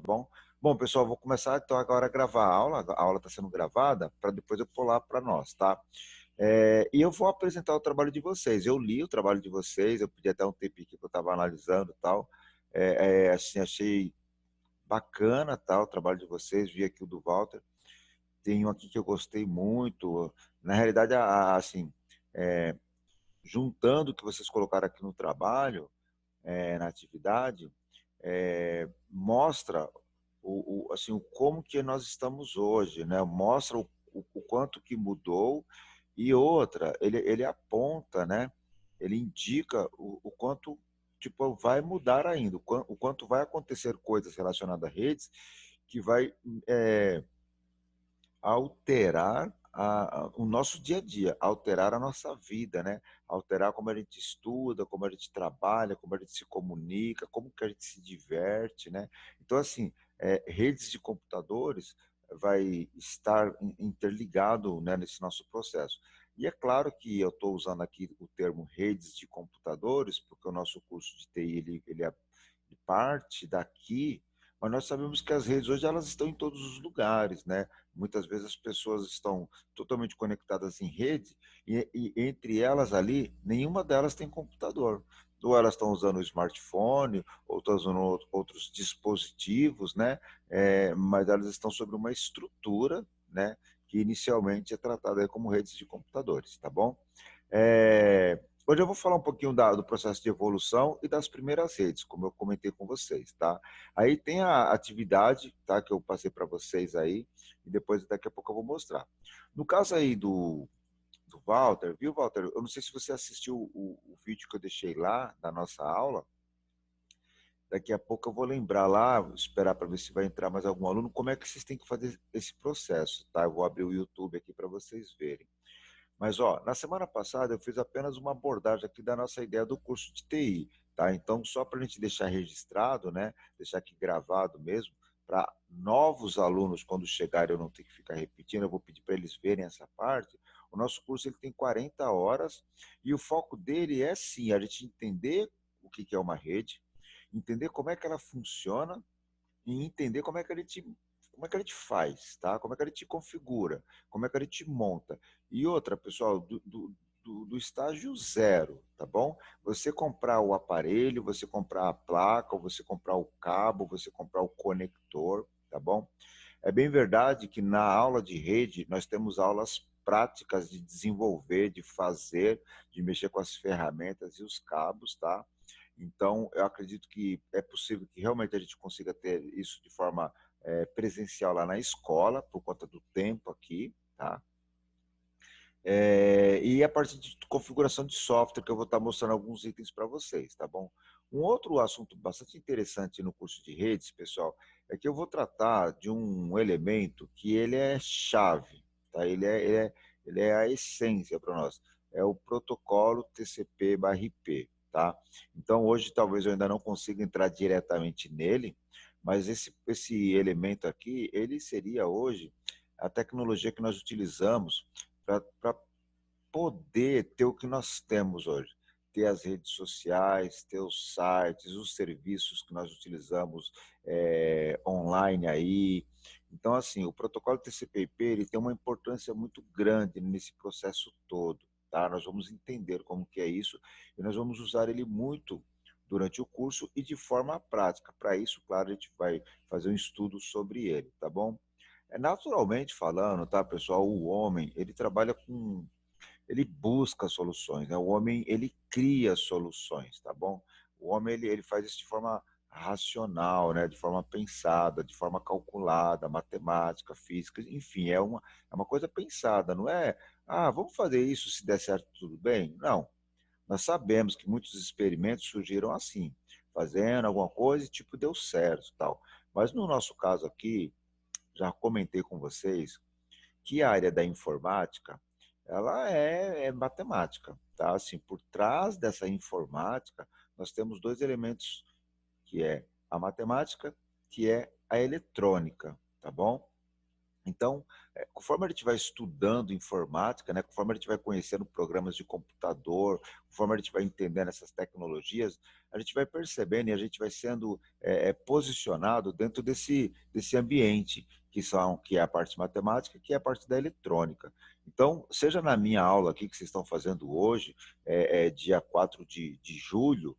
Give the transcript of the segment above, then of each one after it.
bom? Bom, pessoal, vou começar então agora a gravar a aula está sendo gravada para depois eu pular para nós, tá? E eu vou apresentar o trabalho de vocês. Eu li o trabalho de vocês, eu pedi até um tempinho aqui que eu estava analisando e tal. Assim, achei bacana, tá, o trabalho de vocês, vi aqui o do Walter. Tem um aqui que eu gostei muito. Na realidade, assim, é, juntando o que vocês colocaram aqui no trabalho, na atividade, mostra assim, o como que nós estamos hoje, né? Mostra o quanto que mudou e outra, ele aponta, né? Ele indica o quanto tipo, vai mudar ainda, o quanto vai acontecer coisas relacionadas a redes que vai é, alterar o nosso dia a dia, alterar a nossa vida, né? Alterar como a gente estuda, como a gente trabalha, como a gente se comunica, como que a gente se diverte, né? Então, assim, redes de computadores vai estar interligado, né, nesse nosso processo. E é claro que eu estou usando aqui o termo redes de computadores, porque o nosso curso de TI ele é parte daqui, mas nós sabemos que as redes hoje elas estão em todos os lugares, né? Muitas vezes as pessoas estão totalmente conectadas em rede e entre elas ali, nenhuma delas tem computador. Ou elas estão usando o smartphone, ou estão usando outros dispositivos, né? Mas elas estão sobre uma estrutura, né? Que inicialmente é tratada aí como redes de computadores, tá bom? Hoje eu vou falar um pouquinho do processo de evolução e das primeiras redes, como eu comentei com vocês, tá? Aí tem a atividade, tá, que eu passei para vocês aí, e depois daqui a pouco eu vou mostrar. No caso aí do Walter, viu, Walter? Eu não sei se você assistiu o vídeo que eu deixei lá da nossa aula. Daqui a pouco eu vou lembrar lá, vou esperar para ver se vai entrar mais algum aluno, como é que vocês têm que fazer esse processo, tá? Eu vou abrir o YouTube aqui para vocês verem. Mas, ó, na semana passada eu fiz apenas uma abordagem aqui da nossa ideia do curso de TI, tá? Então, só para a gente deixar registrado, né? Deixar aqui gravado mesmo, para novos alunos, quando chegarem, eu não ter que ficar repetindo, eu vou pedir para eles verem essa parte. O nosso curso ele tem 40 horas e o foco dele é, sim, a gente entender o que é uma rede, entender como é que ela funciona e entender como é que a gente faz, tá? Como é que a gente configura, como é que a gente monta. E outra, pessoal, do estágio zero, tá bom? Você comprar o aparelho, você comprar a placa, você comprar o cabo, você comprar o conector, tá bom? É bem verdade que na aula de rede nós temos aulas práticas de desenvolver, de fazer, de mexer com as ferramentas e os cabos, tá? Então, eu acredito que é possível que realmente a gente consiga ter isso de forma presencial lá na escola, por conta do tempo aqui, tá? E a parte de configuração de software, que eu vou estar mostrando alguns itens para vocês, tá bom? Um outro assunto bastante interessante no curso de redes, pessoal, é que eu vou tratar de um elemento que ele é chave, tá? Ele é a essência para nós, é o protocolo TCP/IP, tá? Então, hoje talvez eu ainda não consiga entrar diretamente nele, mas esse elemento aqui, ele seria hoje a tecnologia que nós utilizamos para poder ter o que nós temos hoje, ter as redes sociais, ter os sites, os serviços que nós utilizamos online aí. Então, assim, o protocolo TCP/IP ele tem uma importância muito grande nesse processo todo, tá? Nós vamos entender como que é isso e nós vamos usar ele muito durante o curso e de forma prática. Para isso, claro, a gente vai fazer um estudo sobre ele, tá bom? Naturalmente falando, tá, pessoal, o homem, ele trabalha com ele busca soluções, né? O homem, ele cria soluções, tá bom? O homem, ele faz isso de forma racional, né? De forma pensada, de forma calculada, matemática, física, enfim, é uma coisa pensada, não é, vamos fazer isso, se der certo, tudo bem? Não. Nós sabemos que muitos experimentos surgiram assim, fazendo alguma coisa e tipo deu certo, tal. Mas no nosso caso aqui, já comentei com vocês, que a área da informática, ela é matemática, tá? Assim, por trás dessa informática, nós temos dois elementos, que é a matemática, que é a eletrônica, tá bom? Então, conforme a gente vai estudando informática, né, conforme a gente vai conhecendo programas de computador, conforme a gente vai entendendo essas tecnologias, a gente vai percebendo e a gente vai sendo posicionado dentro desse ambiente que é a parte matemática, que é a parte da eletrônica. Então, seja na minha aula aqui que vocês estão fazendo hoje, dia 4 de julho,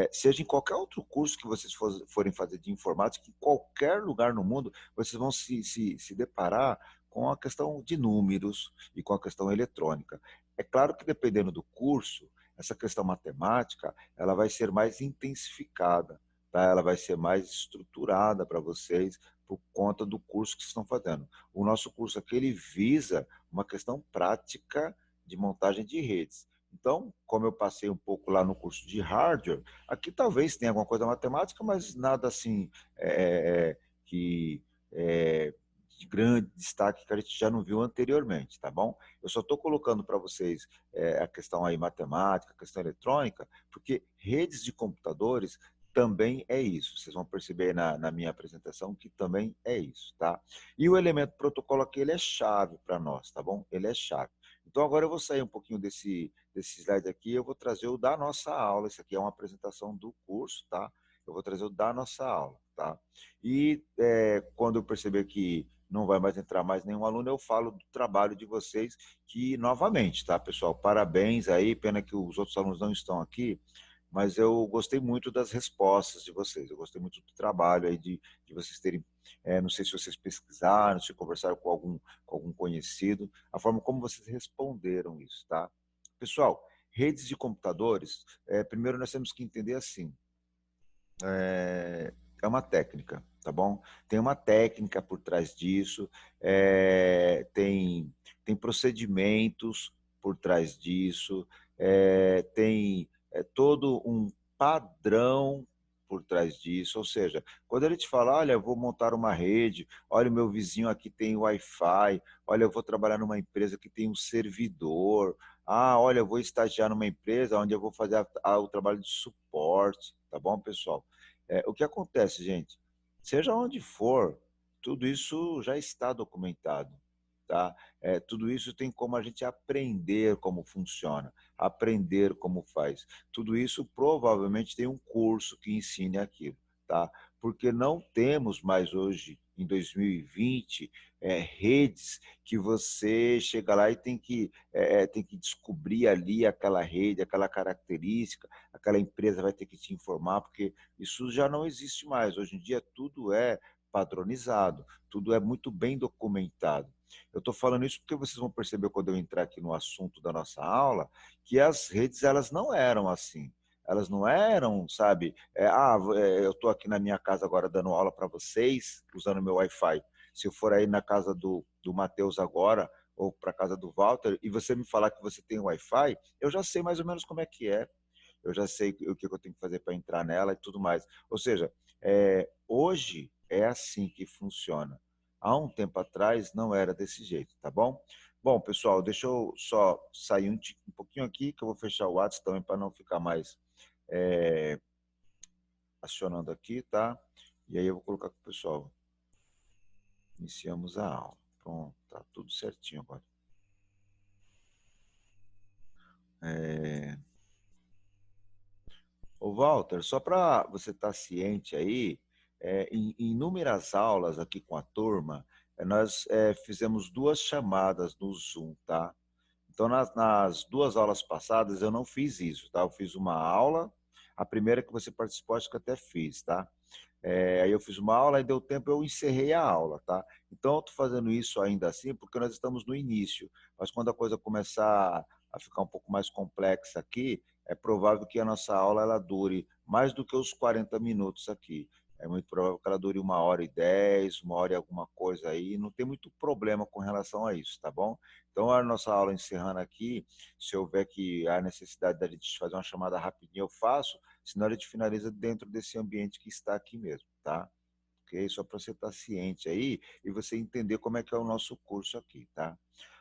seja em qualquer outro curso que vocês forem fazer de informática, em qualquer lugar no mundo, vocês vão se deparar com a questão de números e com a questão eletrônica. É claro que dependendo do curso, essa questão matemática, ela vai ser mais intensificada, tá? Ela vai ser mais estruturada para vocês por conta do curso que vocês estão fazendo. O nosso curso aqui, ele visa uma questão prática de montagem de redes. Então, como eu passei um pouco lá no curso de hardware, aqui talvez tenha alguma coisa matemática, mas nada assim que é, de grande destaque que a gente já não viu anteriormente, tá bom? Eu só estou colocando para vocês a questão aí matemática, a questão eletrônica, porque redes de computadores também é isso. Vocês vão perceber na minha apresentação que também é isso, tá? E o elemento protocolo aqui, ele é chave para nós, tá bom? Ele é chave. Então agora eu vou sair um pouquinho desse slide aqui, eu vou trazer o da nossa aula. Isso aqui é uma apresentação do curso, tá? Eu vou trazer o da nossa aula, tá? E quando eu perceber que não vai mais entrar mais nenhum aluno, eu falo do trabalho de vocês, que novamente, tá, pessoal? Parabéns aí, pena que os outros alunos não estão aqui, mas eu gostei muito das respostas de vocês, eu gostei muito do trabalho aí de vocês terem, não sei se vocês pesquisaram, se conversaram com algum conhecido, a forma como vocês responderam isso, tá? Pessoal, redes de computadores, primeiro nós temos que entender assim, é uma técnica, tá bom? Tem uma técnica por trás disso, tem procedimentos por trás disso, tem todo um padrão por trás disso, ou seja, quando ele te fala, olha, eu vou montar uma rede, olha, o meu vizinho aqui tem Wi-Fi, olha, eu vou trabalhar numa empresa que tem um servidor, olha, eu vou estagiar numa empresa onde eu vou fazer o trabalho de suporte, tá bom, pessoal? O que acontece, gente? Seja onde for, tudo isso já está documentado, tá? Tudo isso tem como a gente aprender como funciona, aprender como faz. Tudo isso provavelmente tem um curso que ensine aquilo, tá? Porque não temos mais hoje, em 2020, redes que você chega lá e tem que descobrir ali aquela rede, aquela característica, aquela empresa vai ter que te informar, porque isso já não existe mais. Hoje em dia tudo é padronizado, tudo é muito bem documentado. Eu estou falando isso porque vocês vão perceber quando eu entrar aqui no assunto da nossa aula, que as redes elas não eram assim. Elas não eram, sabe? Eu estou aqui na minha casa agora dando aula para vocês, usando meu Wi-Fi. Se eu for aí na casa do Matheus agora, ou para a casa do Walter, e você me falar que você tem Wi-Fi, eu já sei mais ou menos como é que é, eu já sei o que eu tenho que fazer para entrar nela e tudo mais. Ou seja, hoje é assim que funciona. Há um tempo atrás não era desse jeito, tá bom? Bom, pessoal, deixa eu só sair um pouquinho aqui, que eu vou fechar o WhatsApp também para não ficar mais é, acionando aqui, tá? E aí eu vou colocar com o pessoal. Iniciamos a aula. Pronto, tá tudo certinho agora. É... Ô, Walter, só para você estar ciente aí, em inúmeras aulas aqui com a turma, nós fizemos duas chamadas no Zoom, tá? Então, nas duas aulas passadas, eu não fiz isso, tá? Eu fiz uma aula, a primeira que você participou, acho que até fiz, tá? Aí eu fiz uma aula, aí deu tempo, eu encerrei a aula, tá? Então, eu estou fazendo isso ainda assim, porque nós estamos no início. Mas quando a coisa começar a ficar um pouco mais complexa aqui, é provável que a nossa aula ela dure mais do que os 40 minutos aqui. É muito provável que ela dure 1h10, 1h e alguma coisa aí. Não tem muito problema com relação a isso, tá bom? Então, a nossa aula encerrando aqui, se houver que a necessidade da gente fazer uma chamada rapidinho, eu faço, senão a gente finaliza dentro desse ambiente que está aqui mesmo, tá? Ok? Só para você estar ciente aí e você entender como é que é o nosso curso aqui, tá?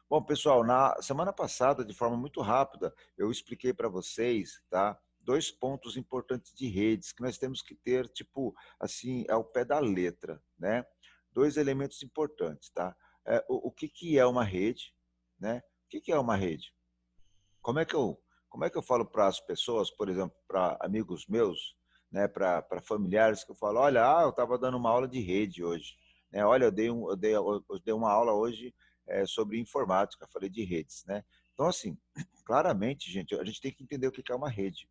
Bom, pessoal, na semana passada, de forma muito rápida, eu expliquei para vocês, tá? Dois pontos importantes de redes que nós temos que ter, tipo, assim, ao pé da letra, né? Dois elementos importantes, tá? o que que é uma rede, né? O que que é uma rede? Como é que eu falo para as pessoas, por exemplo, para amigos meus, né, para familiares, que eu falo, olha, eu estava dando uma aula de rede hoje, né? Olha, eu dei uma aula hoje sobre informática, falei de redes, né? Então, assim, claramente, gente, a gente tem que entender o que que é uma rede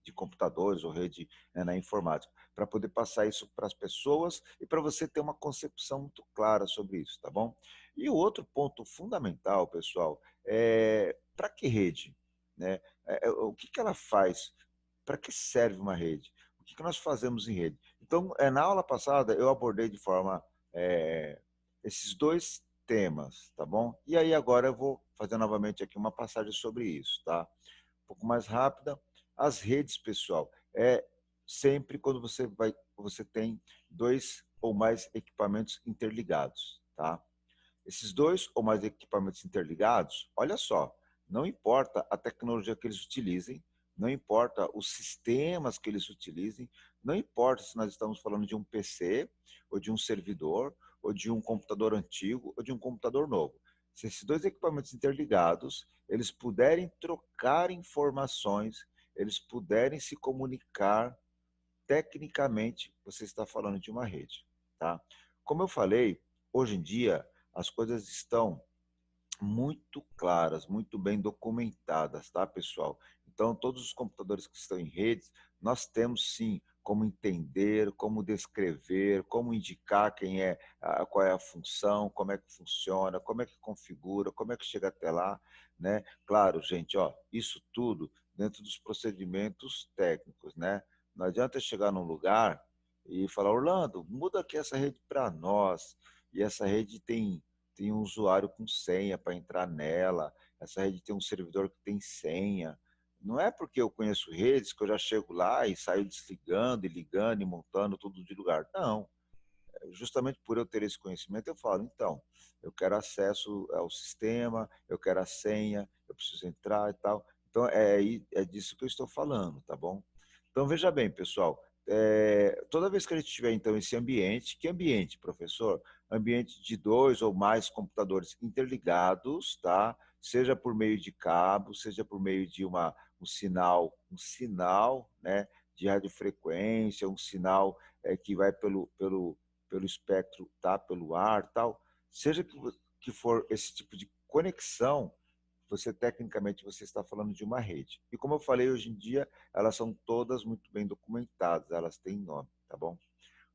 de computadores ou rede, né, na informática, para poder passar isso para as pessoas e para você ter uma concepção muito clara sobre isso, tá bom? E o outro ponto fundamental, pessoal, é para que rede? Né? O que que ela faz? Para que serve uma rede? O que que nós fazemos em rede? Então, na aula passada, eu abordei de forma esses dois temas, tá bom? E aí agora eu vou fazer novamente aqui uma passagem sobre isso, tá? Um pouco mais rápida. As redes, pessoal, é sempre quando você tem dois ou mais equipamentos interligados, tá? Esses dois ou mais equipamentos interligados, olha só, não importa a tecnologia que eles utilizem, não importa os sistemas que eles utilizem, não importa se nós estamos falando de um PC, ou de um servidor, ou de um computador antigo, ou de um computador novo. Se esses dois equipamentos interligados, eles puderem trocar informações, eles puderem se comunicar, tecnicamente, você está falando de uma rede, tá? Como eu falei, hoje em dia, as coisas estão muito claras, muito bem documentadas, tá, pessoal? Então, todos os computadores que estão em redes, nós temos sim como entender, como descrever, como indicar quem é, qual é a função, como é que funciona, como é que configura, como é que chega até lá, né? Claro, gente, ó, isso tudo dentro dos procedimentos técnicos, né? Não adianta chegar num lugar e falar, Orlando, muda aqui essa rede para nós. E essa rede tem um usuário com senha para entrar nela, essa rede tem um servidor que tem senha. Não é porque eu conheço redes que eu já chego lá e saio desligando e ligando e montando tudo de lugar. Não, justamente por eu ter esse conhecimento, eu falo, então, eu quero acesso ao sistema, eu quero a senha, eu preciso entrar e tal. Então, é disso que eu estou falando, tá bom? Então, veja bem, pessoal, toda vez que a gente tiver, então, esse ambiente, que ambiente, professor? Ambiente de dois ou mais computadores interligados, tá? Seja por meio de cabo, seja por meio de um sinal, né, de radiofrequência, um sinal que vai pelo espectro, tá? Pelo ar, tal. Seja que for esse tipo de conexão, você tecnicamente você está falando de uma rede. E como eu falei, hoje em dia elas são todas muito bem documentadas, elas têm nome, tá bom?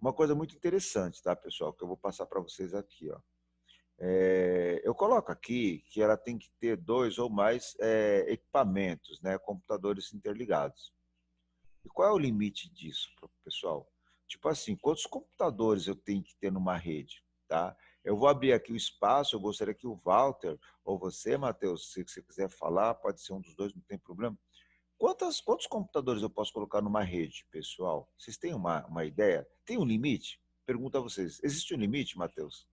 Uma coisa muito interessante, tá, pessoal, que eu vou passar para vocês aqui, ó. Eu coloco aqui que ela tem que ter dois ou mais equipamentos, né, computadores interligados. E qual é o limite disso, pessoal? Tipo assim, quantos computadores eu tenho que ter numa rede, tá? Eu vou abrir aqui o espaço, eu gostaria que o Walter, ou você, Matheus, se você quiser falar, pode ser um dos dois, não tem problema. Quantos computadores eu posso colocar numa rede, pessoal? Vocês têm uma ideia? Tem um limite? Pergunto a vocês. Existe um limite, Matheus?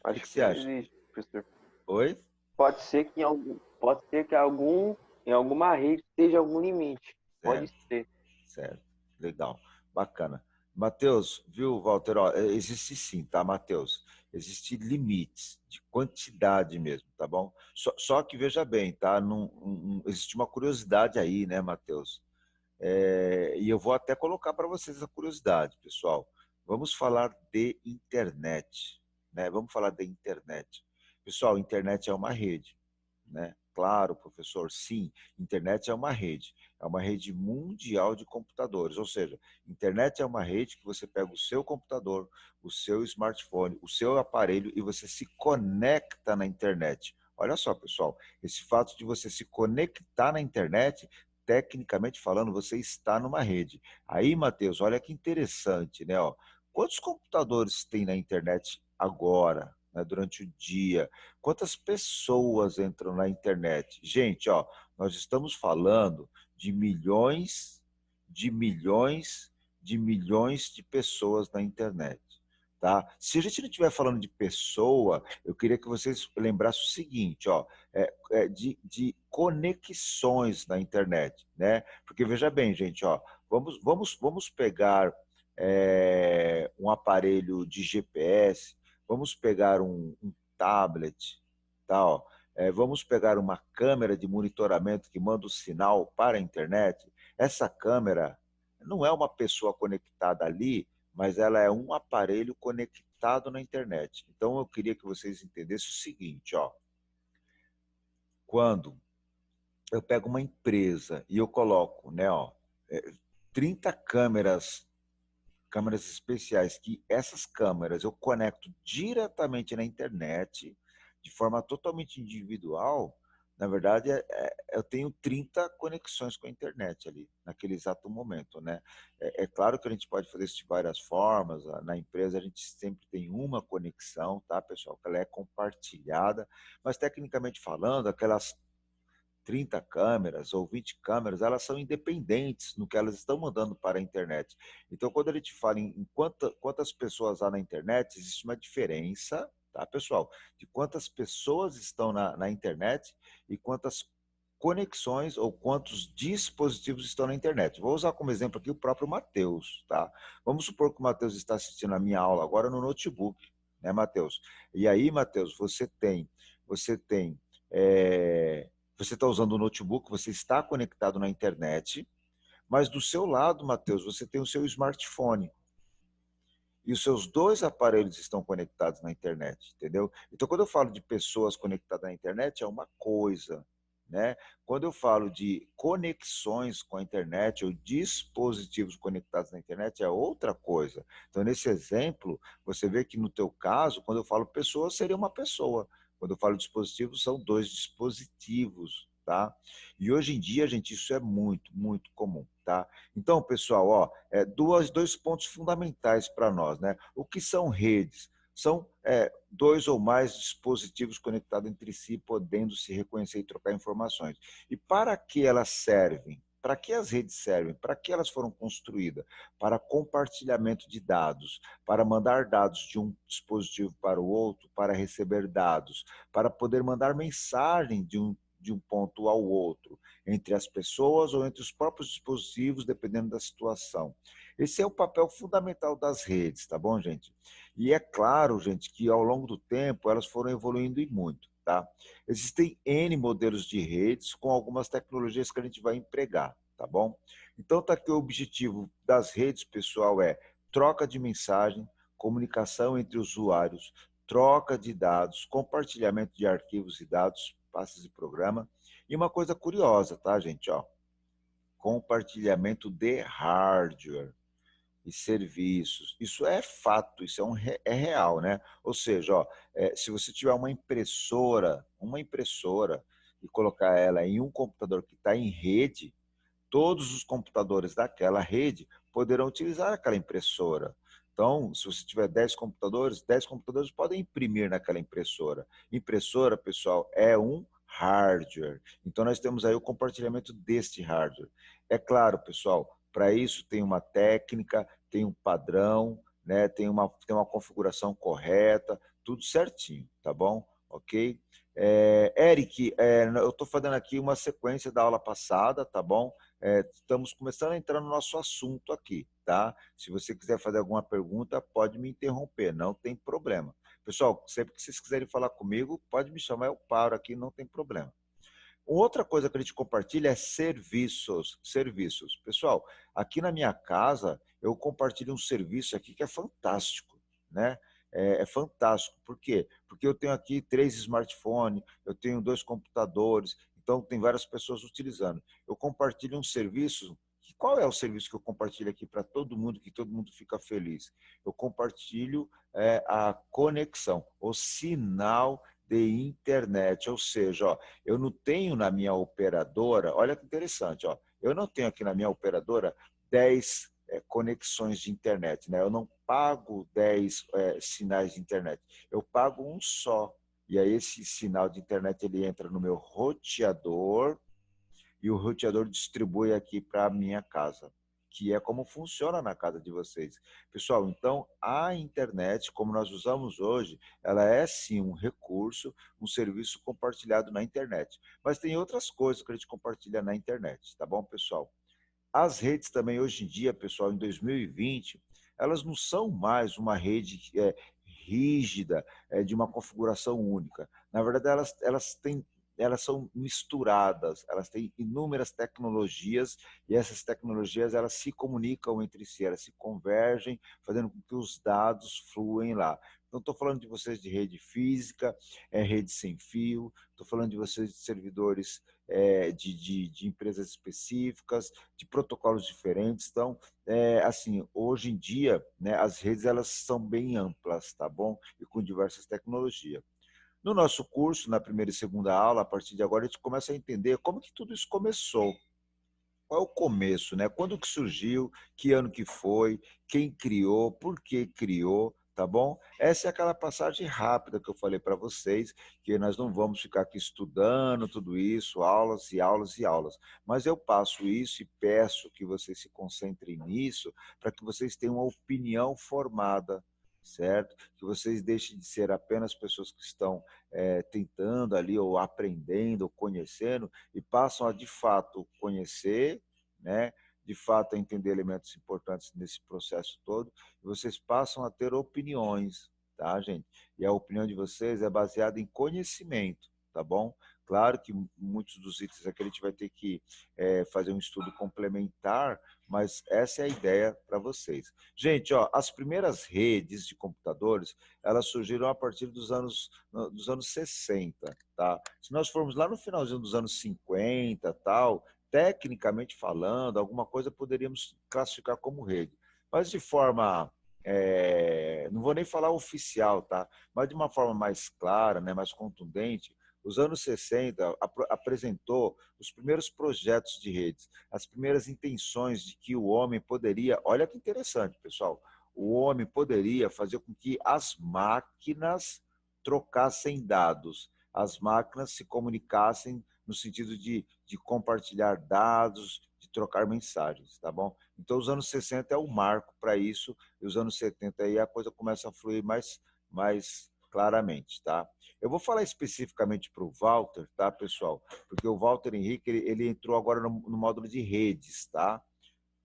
O que Acho que que você não acha? existe, professor. Oi? Pode ser que em alguma rede esteja algum limite. Pode Certo. ser. Certo, legal, bacana. Matheus, viu, Walter? Ó, existe sim, tá, Matheus? Existem limites de quantidade mesmo, tá bom? Só que veja bem, tá? Existe uma curiosidade aí, né, Matheus? E eu vou até colocar para vocês a curiosidade, pessoal. Vamos falar de internet, né? Vamos falar de internet. Pessoal, internet é uma rede, né? Claro, professor, sim, internet é uma rede mundial de computadores, ou seja, internet é uma rede que você pega o seu computador, o seu smartphone, o seu aparelho e você se conecta na internet. Olha só, pessoal, esse fato de você se conectar na internet, tecnicamente falando, você está numa rede. Aí, Matheus, olha que interessante, né? Ó, quantos computadores tem na internet agora, né, durante o dia? Quantas pessoas entram na internet? Gente, ó, nós estamos falando de milhões, de milhões, de milhões de pessoas na internet. tá? Se a gente não estiver falando de pessoa, eu queria que vocês lembrassem o seguinte, ó, de conexões na internet, né? Porque veja bem, gente, ó, vamos pegar um aparelho de GPS, vamos pegar um tablet, tá, ó, vamos pegar uma câmera de monitoramento que manda o sinal para a internet. Essa câmera não é uma pessoa conectada ali, mas ela é um aparelho conectado na internet. Então eu queria que vocês entendessem o seguinte, ó, quando eu pego uma empresa e eu coloco, né, ó, 30 câmeras especiais, que essas câmeras eu conecto diretamente na internet, de forma totalmente individual, na verdade, eu tenho 30 conexões com a internet ali, naquele exato momento, né? É claro que a gente pode fazer isso de várias formas, na empresa a gente sempre tem uma conexão, tá, pessoal? Que ela é compartilhada, mas tecnicamente falando, aquelas 30 câmeras ou 20 câmeras, elas são independentes no que elas estão mandando para a internet. Então, quando a gente fala em quantas pessoas há na internet, existe uma diferença, tá, pessoal? De quantas pessoas estão na internet e quantas conexões ou quantos dispositivos estão na internet. Vou usar como exemplo aqui o próprio Matheus, tá? Vamos supor que o Matheus está assistindo a minha aula agora no notebook, né, Matheus? E aí, Matheus, você tem é, você está usando o notebook, você está conectado na internet, mas do seu lado, Matheus, você tem o seu smartphone. E os seus dois aparelhos estão conectados na internet, entendeu? Então, quando eu falo de pessoas conectadas na internet, é uma coisa, né? Quando eu falo de conexões com a internet ou dispositivos conectados na internet, é outra coisa. Então, nesse exemplo, você vê que no teu caso, quando eu falo pessoa, seria uma pessoa. Quando eu falo dispositivos, são dois dispositivos, tá? E hoje em dia, gente, isso é muito, muito comum, tá? Então, pessoal, ó, dois pontos fundamentais para nós, né? O que são redes? São dois ou mais dispositivos conectados entre si, podendo se reconhecer e trocar informações. E para que elas servem? Para que as redes servem? Para que elas foram construídas? Para compartilhamento de dados, para mandar dados de um dispositivo para o outro, para receber dados, para poder mandar mensagem de um ponto ao outro, entre as pessoas ou entre os próprios dispositivos, dependendo da situação. Esse é o papel fundamental das redes, tá bom, gente? E é claro, gente, que ao longo do tempo elas foram evoluindo e muito, tá? Existem N modelos de redes com algumas tecnologias que a gente vai empregar, tá bom? Então tá aqui o objetivo das redes, pessoal, é troca de mensagem, comunicação entre usuários, troca de dados, compartilhamento de arquivos e dados, pastas de programa. E uma coisa curiosa, tá, gente? Ó, compartilhamento de hardware e serviços. Isso é fato, isso é real, né? Ou seja, ó, se você tiver uma impressora e colocar ela em um computador que está em rede, todos os computadores daquela rede poderão utilizar aquela impressora. Então, se você tiver 10 computadores podem imprimir naquela impressora. Impressora, pessoal, é um hardware. Então, nós temos aí o compartilhamento deste hardware. É claro, pessoal, para isso tem uma técnica, tem um padrão, né? Tem uma configuração correta, tudo certinho, tá bom? Ok? Eric, eu estou fazendo aqui uma sequência da aula passada, tá bom? Estamos começando a entrar no nosso assunto aqui, tá? Se você quiser fazer alguma pergunta, pode me interromper, não tem problema. Pessoal, sempre que vocês quiserem falar comigo, pode me chamar, eu paro aqui, não tem problema. Outra coisa que a gente compartilha é serviços. Serviços. Pessoal, aqui na minha casa, eu compartilho um serviço aqui que é fantástico, né? É fantástico. Por quê? Porque eu tenho aqui 3 smartphones, eu tenho 2 computadores, então tem várias pessoas utilizando. Eu compartilho um serviço. Qual é o serviço que eu compartilho aqui para todo mundo, que todo mundo fica feliz? Eu compartilho a conexão, o sinal de internet, ou seja, ó, eu não tenho na minha operadora, olha que interessante, ó, eu não tenho aqui na minha operadora 10 conexões de internet, né? Eu não pago 10 sinais de internet, eu pago um só. E aí esse sinal de internet ele entra no meu roteador e o roteador distribui aqui para a minha casa. que é como funciona na casa de vocês. Pessoal, então a internet, como nós usamos hoje, ela é sim um recurso, um serviço compartilhado na internet. Mas tem outras coisas que a gente compartilha na internet, tá bom, pessoal? As redes também hoje em dia, pessoal, em 2020, elas não são mais uma rede rígida, de uma configuração única. Na verdade, elas são misturadas, elas têm inúmeras tecnologias e essas tecnologias elas se comunicam entre si, elas se convergem, fazendo com que os dados fluem lá. Então, estou falando de vocês de rede física, rede sem fio, estou falando de vocês de servidores de empresas específicas, de protocolos diferentes. Então, assim, hoje em dia, né, as redes elas são bem amplas, tá bom? E com diversas tecnologias. No nosso curso, na primeira e segunda aula, a partir de agora, a gente começa a entender como que tudo isso começou. Qual é o começo, né? Quando que surgiu, que ano que foi, quem criou, por que criou, tá bom? Essa é aquela passagem rápida que eu falei para vocês, que nós não vamos ficar aqui estudando tudo isso, aulas e aulas e aulas. Mas eu passo isso e peço que vocês se concentrem nisso, para que vocês tenham uma opinião formada, certo? Que vocês deixem de ser apenas pessoas que estão tentando ali, ou aprendendo, ou conhecendo, e passam a, de fato, conhecer, né? De fato, a entender elementos importantes nesse processo todo, e vocês passam a ter opiniões, tá, gente? E a opinião de vocês é baseada em conhecimento, tá bom? Claro que muitos dos itens aqui a gente vai ter que fazer um estudo complementar, mas essa é a ideia para vocês. Gente, ó, as primeiras redes de computadores, elas surgiram a partir dos anos 60, tá? Se nós formos lá no finalzinho dos anos 50, tal, tecnicamente falando, alguma coisa poderíamos classificar como rede. Mas de forma, não vou nem falar oficial, tá? Mas de uma forma mais clara, né, mais contundente, os anos 60 apresentou os primeiros projetos de redes, as primeiras intenções de que o homem poderia, olha que interessante, pessoal, o homem poderia fazer com que as máquinas trocassem dados, as máquinas se comunicassem no sentido de compartilhar dados, de trocar mensagens, tá bom? Então, os anos 60 é o marco para isso, e os anos 70 aí a coisa começa a fluir mais claramente, tá? Eu vou falar especificamente para o Walter, tá, pessoal? Porque o Walter Henrique, ele entrou agora no módulo de redes, tá?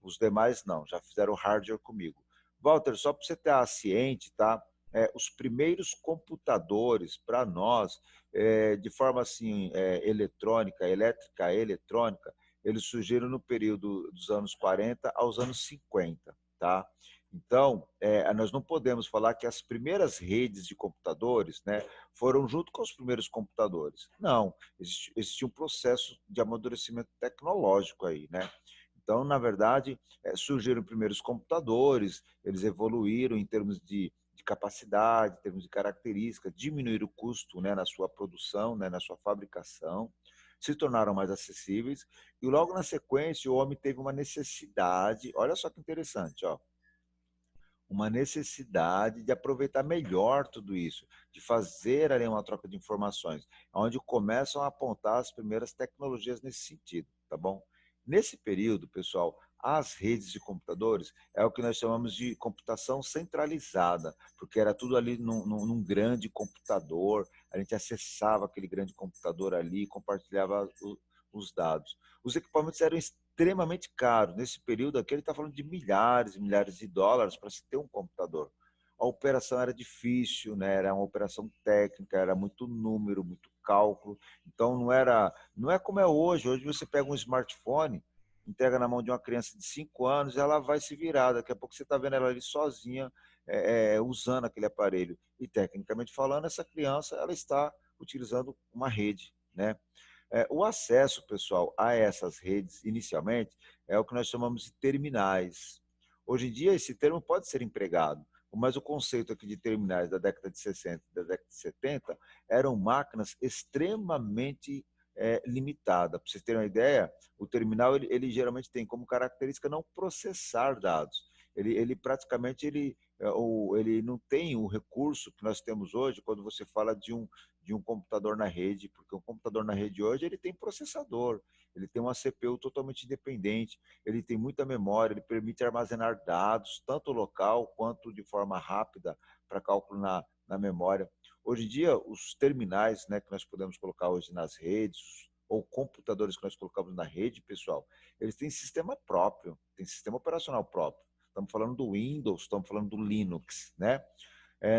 Os demais não, já fizeram hardware comigo. Walter, só para você estar ciente, tá? Os primeiros computadores para nós, de forma assim, eletrônica, elétrica eletrônica, eles surgiram no período dos anos 40 aos anos 50, tá? Então, nós não podemos falar que as primeiras redes de computadores, né, foram junto com os primeiros computadores. Não, existia um processo de amadurecimento tecnológico aí, né? Então, na verdade, surgiram primeiros computadores, eles evoluíram em termos de capacidade, em termos de características, diminuíram o custo, né, na sua produção, né, na sua fabricação, se tornaram mais acessíveis, e logo na sequência o homem teve uma necessidade, olha só que interessante, ó, uma necessidade de aproveitar melhor tudo isso, de fazer ali uma troca de informações, onde começam a apontar as primeiras tecnologias nesse sentido, tá bom? Nesse período, pessoal, as redes de computadores é o que nós chamamos de computação centralizada, porque era tudo ali num grande computador, a gente acessava aquele grande computador ali, compartilhava os dados. Os equipamentos eram extremamente caros. Nesse período aqui, ele está falando de milhares e milhares de dólares para se ter um computador. A operação era difícil, né? Era uma operação técnica, era muito número, muito cálculo. Então, não é como é hoje. Hoje você pega um smartphone, entrega na mão de uma criança de 5 anos, ela vai se virar. Daqui a pouco você está vendo ela ali sozinha, usando aquele aparelho. E, tecnicamente falando, essa criança ela está utilizando uma rede, né? O acesso, pessoal, a essas redes, inicialmente, é o que nós chamamos de terminais. Hoje em dia, esse termo pode ser empregado, mas o conceito aqui de terminais da década de 60 e da década de 70 eram máquinas extremamente limitadas. Para vocês terem uma ideia, o terminal ele geralmente tem como característica não processar dados. Ele praticamente ele não tem o recurso que nós temos hoje quando você fala de um computador na rede, porque o computador na rede hoje ele tem processador, ele tem uma CPU totalmente independente, ele tem muita memória, ele permite armazenar dados, tanto local quanto de forma rápida, para cálculo na memória. Hoje em dia, os terminais, né, que nós podemos colocar hoje nas redes, ou computadores que nós colocamos na rede, pessoal, eles têm sistema próprio, tem sistema operacional próprio. Estamos falando do Windows, estamos falando do Linux, né?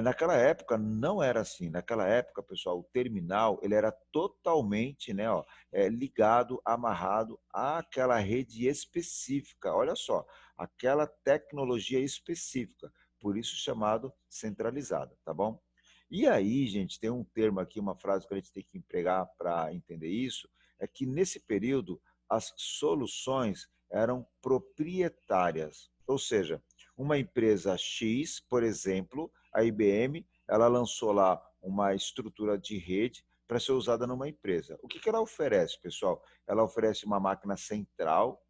Naquela época não era assim. Naquela época, pessoal, o terminal ele era totalmente, né, ó, ligado, amarrado àquela rede específica. Olha só, aquela tecnologia específica, por isso chamado centralizada, tá bom? E aí, gente, tem um termo aqui, uma frase que a gente tem que empregar para entender isso, é que nesse período as soluções eram proprietárias, ou seja, uma empresa X, por exemplo, a IBM, ela lançou lá uma estrutura de rede para ser usada numa empresa. O que ela oferece, pessoal? Ela oferece uma máquina central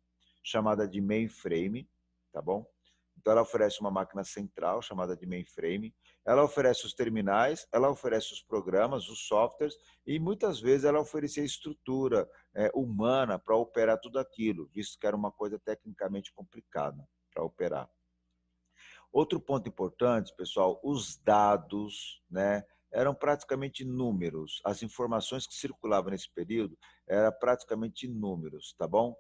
chamada de mainframe, tá bom? Então ela oferece uma máquina central chamada de mainframe, ela oferece os terminais, ela oferece os programas, os softwares e muitas vezes ela oferecia estrutura humana para operar tudo aquilo, visto que era uma coisa tecnicamente complicada para operar. Outro ponto importante, pessoal, os dados, né, eram praticamente números. As informações que circulavam nesse período eram praticamente números, tá bom?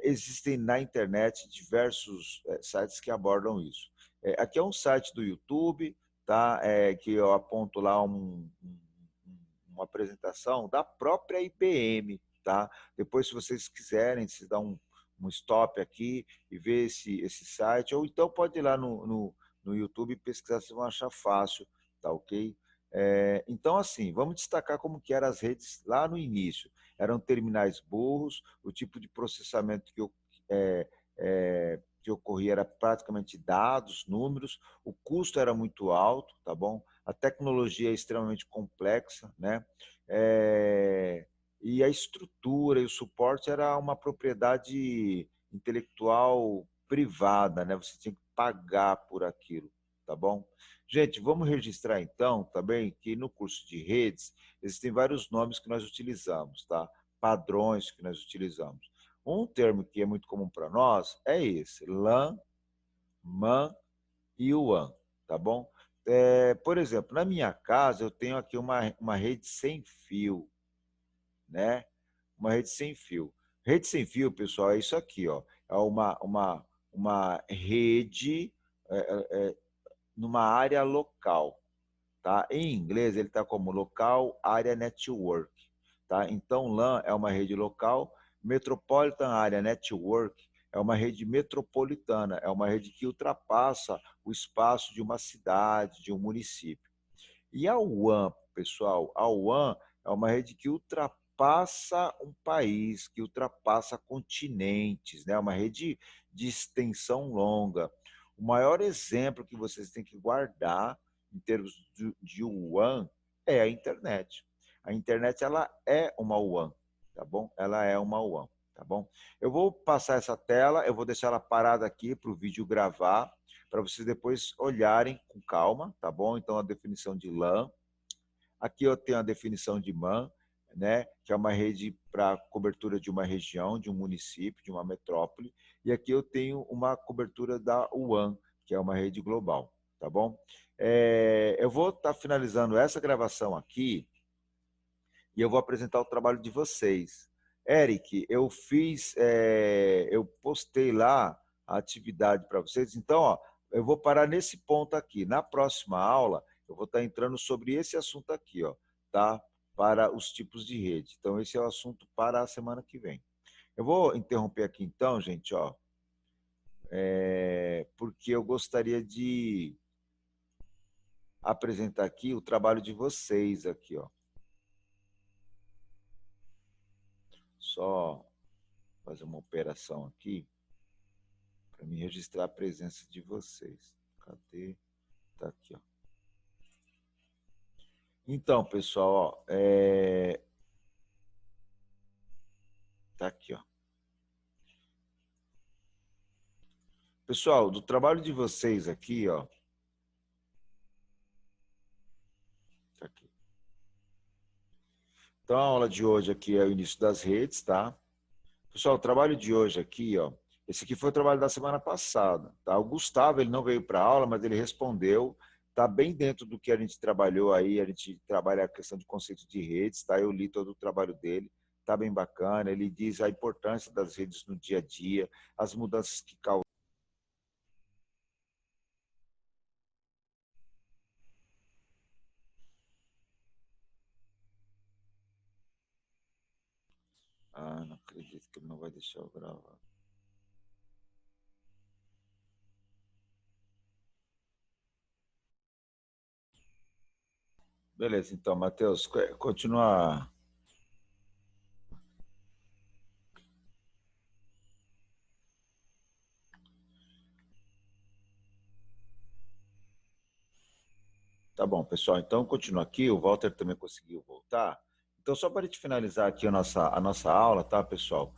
Existem na internet diversos sites que abordam isso. Aqui é um site do YouTube, tá? Que eu aponto lá uma apresentação da própria IBM, tá? Depois, se vocês quiserem, se dá um stop aqui e ver esse site, ou então pode ir lá no YouTube e pesquisar, vocês vão achar fácil, tá ok? Então, assim, vamos destacar como que eram as redes lá no início. Eram terminais burros, o tipo de processamento é, que ocorria era praticamente dados, números, o custo era muito alto, tá bom? A tecnologia é extremamente complexa, né? E a estrutura e o suporte era uma propriedade intelectual privada, né? Você tinha que pagar por aquilo, tá bom? Gente, vamos registrar então também que no curso de redes existem vários nomes que nós utilizamos, tá? Padrões que nós utilizamos. Um termo que é muito comum para nós é esse, LAN, MAN e WAN, tá bom? Por exemplo, na minha casa eu tenho aqui uma rede sem fio, né? Uma rede sem fio. Rede sem fio, pessoal, é isso aqui, ó. É uma rede é, numa área local, tá? Em inglês ele está como Local Area Network, tá? Então LAN é uma rede local, Metropolitan Area Network é uma rede metropolitana, é uma rede que ultrapassa o espaço de uma cidade, de um município. E a WAN, pessoal, a WAN é uma rede que ultrapassa um país, que ultrapassa continentes, né? Uma rede de extensão longa. O maior exemplo que vocês têm que guardar em termos de WAN é a internet. A internet ela é uma WAN, tá bom? Ela é uma WAN, tá bom? Eu vou passar essa tela, eu vou deixar ela parada aqui para o vídeo gravar para vocês depois olharem com calma, tá bom? Então, a definição de LAN. Aqui eu tenho a definição de MAN, né, que é uma rede para cobertura de uma região, de um município, de uma metrópole. E aqui eu tenho uma cobertura da WAN, que é uma rede global, tá bom? Eu vou estar finalizando essa gravação aqui e eu vou apresentar o trabalho de vocês. Eric, eu postei lá a atividade para vocês. Então, ó, eu vou parar nesse ponto aqui. Na próxima aula, eu vou estar entrando sobre esse assunto aqui, ó, tá? Para os tipos de rede. Então, esse é o assunto para a semana que vem. Eu vou interromper aqui então, gente, ó, porque eu gostaria de apresentar aqui o trabalho de vocês aqui, ó. Só fazer uma operação aqui para me registrar a presença de vocês. Cadê? Tá aqui, ó. Então, pessoal, ó, tá aqui, ó. Pessoal, do trabalho de vocês aqui, ó, tá aqui. Então, a aula de hoje aqui é o início das redes, tá? Pessoal, o trabalho de hoje aqui, ó, esse aqui foi o trabalho da semana passada, tá? O Gustavo, ele não veio para a aula, mas ele respondeu, tá bem dentro do que a gente trabalhou aí, a gente trabalha a questão de conceito de redes, tá? Eu li todo o trabalho dele, tá bem bacana, ele diz a importância das redes no dia a dia, as mudanças que causam. Ah, não acredito que ele não vai deixar eu gravar. Beleza, então, Matheus, continua. Tá bom, pessoal. Então, continua aqui. O Walter também conseguiu voltar. Então, só para a gente finalizar aqui a nossa aula, tá, pessoal?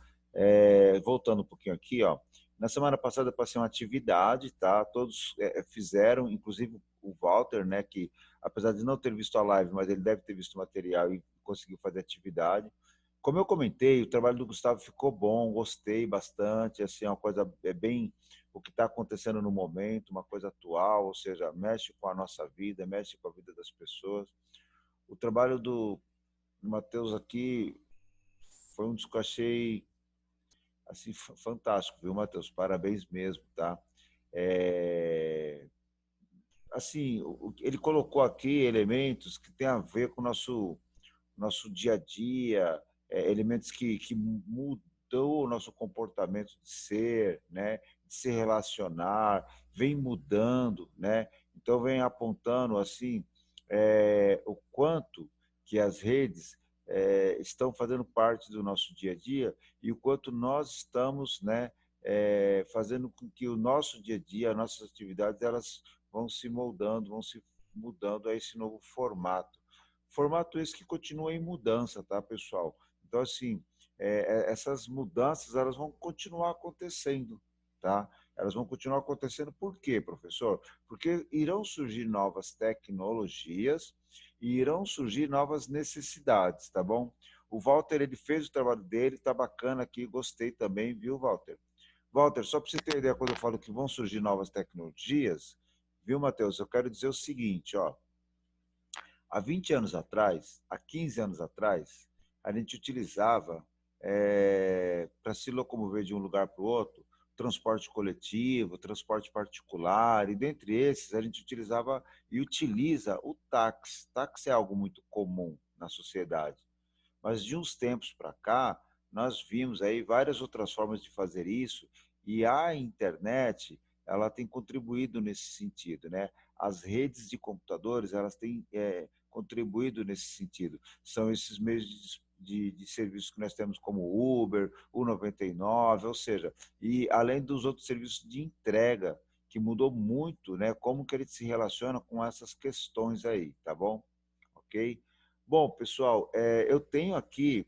Voltando um pouquinho aqui, ó. Na semana passada eu passei uma atividade, tá? Todos fizeram, inclusive o Walter, né? Que apesar de não ter visto a live, mas ele deve ter visto o material e conseguiu fazer atividade. Como eu comentei, o trabalho do Gustavo ficou bom, gostei bastante. Assim, é uma coisa bem o que está acontecendo no momento, uma coisa atual, ou seja, mexe com a nossa vida, mexe com a vida das pessoas. O trabalho do Matheus aqui foi um dos que eu achei assim, fantástico, viu, Matheus? Parabéns mesmo, tá? É, assim, ele colocou aqui elementos que têm a ver com o nosso dia a dia, elementos que mudou o nosso comportamento de ser, né, de se relacionar, vem mudando, né? Então vem apontando assim o quanto que as redes estão fazendo parte do nosso dia a dia e o quanto nós estamos, né, fazendo com que o nosso dia a dia, as nossas atividades, elas vão se moldando, vão se mudando a esse novo formato. Formato esse que continua em mudança, tá, pessoal? Então, assim, essas mudanças elas vão continuar acontecendo, tá? Elas vão continuar acontecendo por quê, professor? Porque irão surgir novas tecnologias e irão surgir novas necessidades, tá bom? O Walter, ele fez o trabalho dele, tá bacana aqui, gostei também, viu, Walter? Walter, só para você ter ideia, quando eu falo que vão surgir novas tecnologias, viu, Matheus? Eu quero dizer o seguinte, ó, há 20 anos atrás, há 15 anos atrás, a gente utilizava, para se locomover de um lugar para o outro, transporte coletivo, transporte particular, e dentre esses a gente utilizava e utiliza o táxi. Táxi é algo muito comum na sociedade. Mas de uns tempos para cá, nós vimos aí várias outras formas de fazer isso e a internet, ela tem contribuído nesse sentido, né? As redes de computadores, elas têm contribuído nesse sentido. São esses meios de serviços que nós temos como o Uber, o 99, ou seja, e além dos outros serviços de entrega, que mudou muito, né? Como que ele se relaciona com essas questões aí, tá bom? Ok? Bom, pessoal, eu tenho aqui,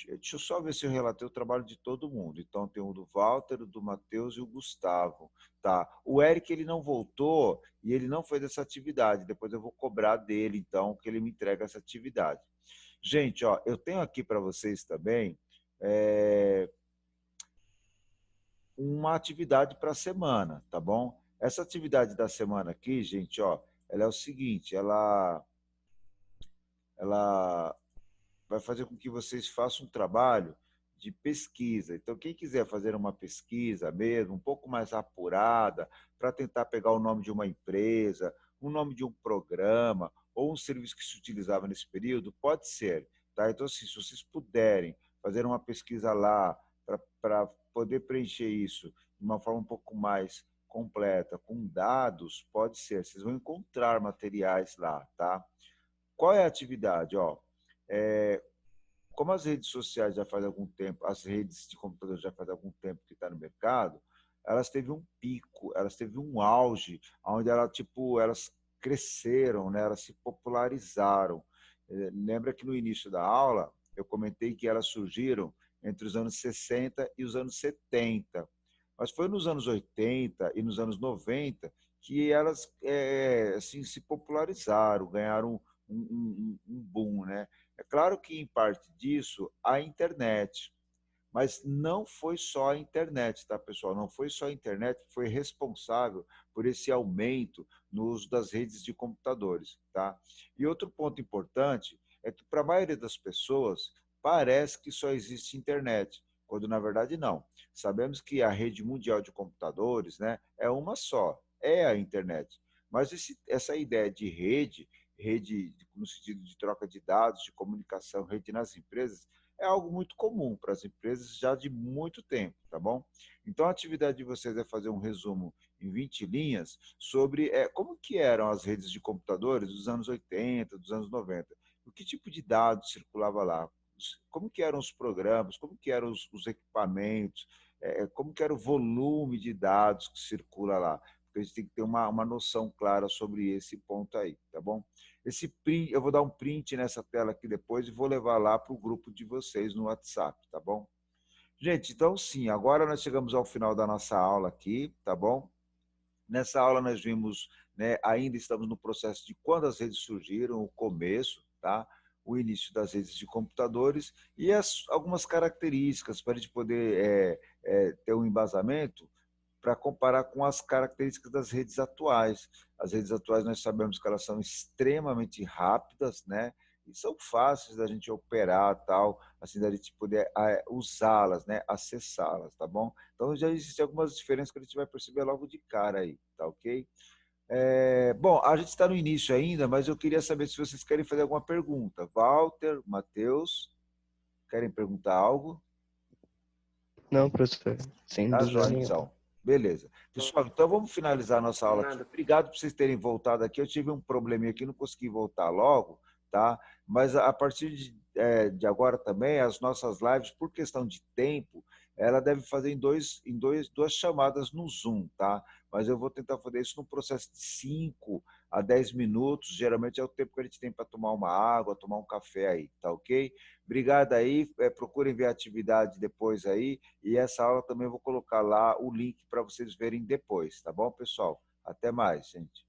deixa eu só ver se eu relatei o trabalho de todo mundo. Então, tem o do Walter, o do Matheus e o Gustavo. Tá. O Eric, ele não voltou e ele não fez essa atividade. Depois eu vou cobrar dele, então, que ele me entregue essa atividade. Gente, ó, eu tenho aqui para vocês também é, uma atividade para a semana, tá bom? Essa atividade da semana aqui, gente, ó, ela é o seguinte, ela vai fazer com que vocês façam um trabalho de pesquisa. Então, quem quiser fazer uma pesquisa mesmo, um pouco mais apurada, para tentar pegar o nome de uma empresa, o nome de um programa ou um serviço que se utilizava nesse período, pode ser. Tá? Então, assim, se vocês puderem fazer uma pesquisa lá para poder preencher isso de uma forma um pouco mais completa, com dados, pode ser. Vocês vão encontrar materiais lá, tá? Qual é a atividade? Ó, é, como as redes sociais já faz algum tempo, as redes de computador já faz algum tempo que está no mercado, elas teve um pico, elas teve um auge, onde elas cresceram, né? Elas se popularizaram. Lembra que no início da aula eu comentei que elas surgiram entre os anos 60 e os anos 70. Mas foi nos anos 80 e nos anos 90 que elas assim, se popularizaram, ganharam um boom, né? É claro que, em parte disso, a internet. Mas não foi só a internet, tá, pessoal? Não foi só a internet que foi responsável por esse aumento no uso das redes de computadores, tá? E outro ponto importante é que para a maioria das pessoas parece que só existe internet, quando na verdade não. Sabemos que a rede mundial de computadores, né, é uma só, é a internet. Mas essa ideia de rede no sentido de troca de dados, de comunicação, rede nas empresas, é algo muito comum para as empresas já de muito tempo, tá bom? Então a atividade de vocês é fazer um resumo em 20 linhas sobre como que eram as redes de computadores dos anos 80, dos anos 90. O que tipo de dados circulava lá? Como que eram os programas? Como que eram os equipamentos? Como que era o volume de dados que circula lá? Porque a gente tem que ter uma noção clara sobre esse ponto aí, tá bom? Esse print, eu vou dar um print nessa tela aqui depois e vou levar lá para o grupo de vocês no WhatsApp, tá bom? Gente, então sim, agora nós chegamos ao final da nossa aula aqui, tá bom? Nessa aula nós vimos, né, ainda estamos no processo de quando as redes surgiram, o começo, tá? O início das redes de computadores e algumas características para a gente poder ter um embasamento para comparar com as características das redes atuais. As redes atuais nós sabemos que elas são extremamente rápidas, né? E são fáceis da gente operar, tal, assim, da gente poder usá-las, né? Acessá-las, tá bom? Então já existem algumas diferenças que a gente vai perceber logo de cara aí, tá ok? Bom, a gente está no início ainda, mas eu queria saber se vocês querem fazer alguma pergunta. Walter, Matheus, querem perguntar algo? Não, professor, sem Tá, dúvida joia, nenhuma. então. Beleza. Pessoal, então vamos finalizar nossa aula aqui. Nada. Obrigado por vocês terem voltado aqui. Eu tive um probleminha aqui, não consegui voltar logo, tá? Mas a partir de agora também, as nossas lives, por questão de tempo, ela deve fazer duas chamadas no Zoom, tá? Mas eu vou tentar fazer isso num processo de 5 a 10 minutos. Geralmente é o tempo que a gente tem para tomar uma água, tomar um café aí, tá ok? Obrigado aí. Procurem ver a atividade depois aí. E essa aula também eu vou colocar lá o link para vocês verem depois, tá bom, pessoal? Até mais, gente.